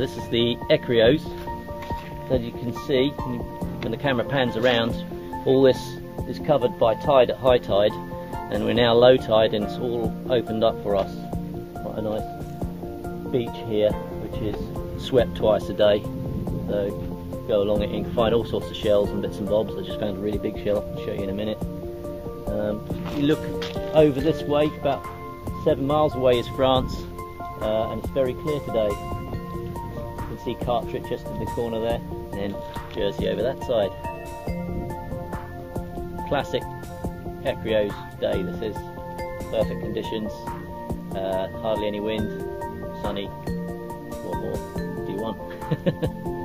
This is the Ecrehous. As you can see, when the camera pans around, all this is covered by tide at high tide, and we're now low tide and it's all opened up for us. Quite a nice beach here, which is swept twice a day. So go along it and you can find all sorts of shells and bits and bobs. I just found a really big shell, I'll show you in a minute. You look over this way, about 7 miles away is France, and it's very clear today. You can see Carteret just in the corner there, and then Jersey over that side. Classic Ecrehous day this is. Perfect conditions, hardly any wind, sunny. What more do you want?